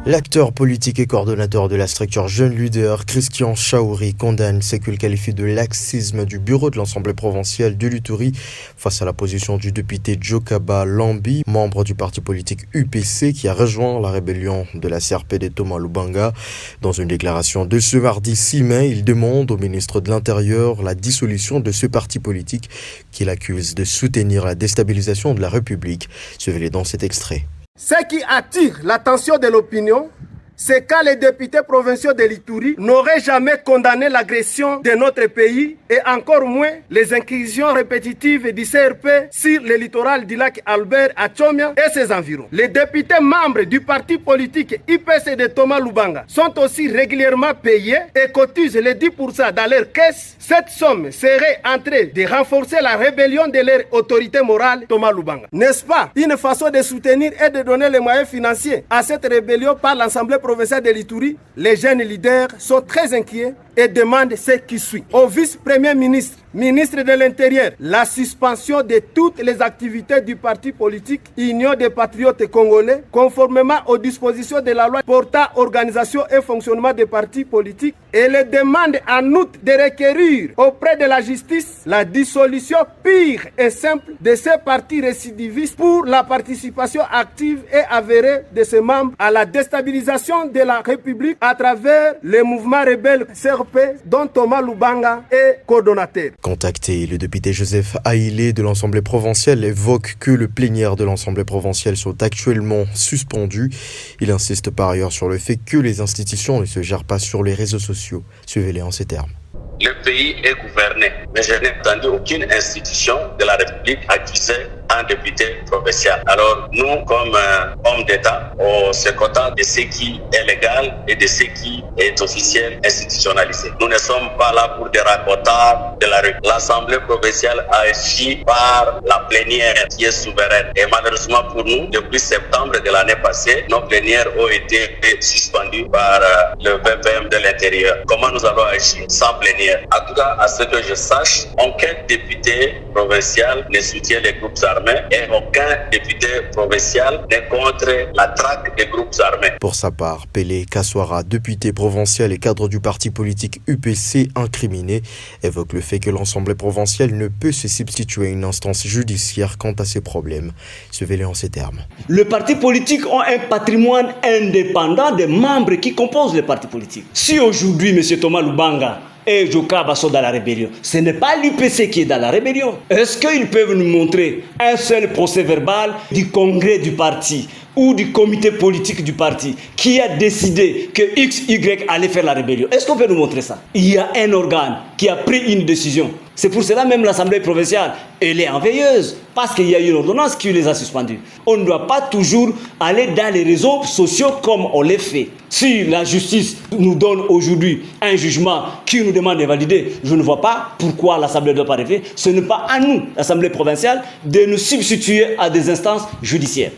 L'acteur politique et coordonnateur de la structure Jeunes Leaders, Christian Chaouri, condamne ce qu'il qualifie de laxisme du bureau de l'Assemblée provinciale de l'Ituri face à la position du député Djokaba Lambi, membre du parti politique UPC qui a rejoint la rébellion de la CRPD Thomas Lubanga. Dans une déclaration de ce mardi 6 mai, il demande au ministre de l'Intérieur la dissolution de ce parti politique qu'il accuse de soutenir la déstabilisation de la République. Suivez-les dans cet extrait. Ce qui attire l'attention de l'opinion, c'est quand les députés provinciaux de l'Ituri n'auraient jamais condamné l'agression de notre pays et encore moins les incursions répétitives du CRP sur le littoral du lac Albert à Tchomia et ses environs. Les députés membres du parti politique IPC de Thomas Lubanga sont aussi régulièrement payés et cotisent les 10% dans leur caisse. Cette somme serait en train de renforcer la rébellion de leur autorité morale, Thomas Lubanga. N'est-ce pas une façon de soutenir et de donner les moyens financiers à cette rébellion par l'Assemblée provinciale de l'Ituri? Les jeunes leaders sont très inquiets et demandent ce qui suit. Au vice-premier ministre, ministre de l'Intérieur, la suspension de toutes les activités du parti politique Union des Patriotes Congolais, conformément aux dispositions de la loi portant organisation et fonctionnement des partis politiques, et les demande en outre de requérir auprès de la justice la dissolution pure et simple de ces partis récidivistes pour la participation active et avérée de ses membres à la déstabilisation de la République à travers les mouvements rebelles CRP dont Thomas Lubanga est coordonnateur. Contacté, le député Joseph Aïlé de l'Assemblée provinciale évoque que le plénière de l'Assemblée provinciale sont actuellement suspendus. Il insiste par ailleurs sur le fait que les institutions ne se gèrent pas sur les réseaux sociaux. Suivez-les en ces termes. Le pays est gouverné, mais je n'ai entendu aucune institution de la République accuser un député provincial. Alors nous, comme hommes d'État, on se contente de ce qui est légal et de ce qui est officiel institutionnalisé. Nous ne sommes pas là pour des racontars de la rue. L'Assemblée provinciale a agi par la plénière qui est souveraine. Et malheureusement pour nous, depuis septembre de l'année passée, nos plénières ont été suspendues par le VPM de l'Intérieur. Comment nous allons agir sans plénière? En tout cas, à ce que je sache, aucun député provincial ne soutient les groupes armés et aucun député provincial n'est contre la traque des groupes armés. Pour sa part, Pélé Kaswara, député provincial et cadre du parti politique UPC incriminé, évoque le fait que l'Assemblée provinciale ne peut se substituer à une instance judiciaire quant à ses problèmes. Suivez-les en ces termes. Les partis politiques ont un patrimoine indépendant des membres qui composent les partis politiques. Si aujourd'hui, M. Thomas Lubanga et Djokaba sont dans la rébellion, ce n'est pas l'UPC qui est dans la rébellion. Est-ce qu'ils peuvent nous montrer un seul procès verbal du congrès du parti ou du comité politique du parti qui a décidé que X, Y allait faire la rébellion? Est-ce qu'on peut nous montrer ça? Il y a un organe qui a pris une décision. C'est pour cela même l'Assemblée provinciale, elle est en veilleuse, parce qu'il y a une ordonnance qui les a suspendus. On ne doit pas toujours aller dans les réseaux sociaux comme on les fait. Si la justice nous donne aujourd'hui un jugement qui nous demande de valider, je ne vois pas pourquoi l'Assemblée ne doit pas arriver. Ce n'est pas à nous, l'Assemblée provinciale, de nous substituer à des instances judiciaires.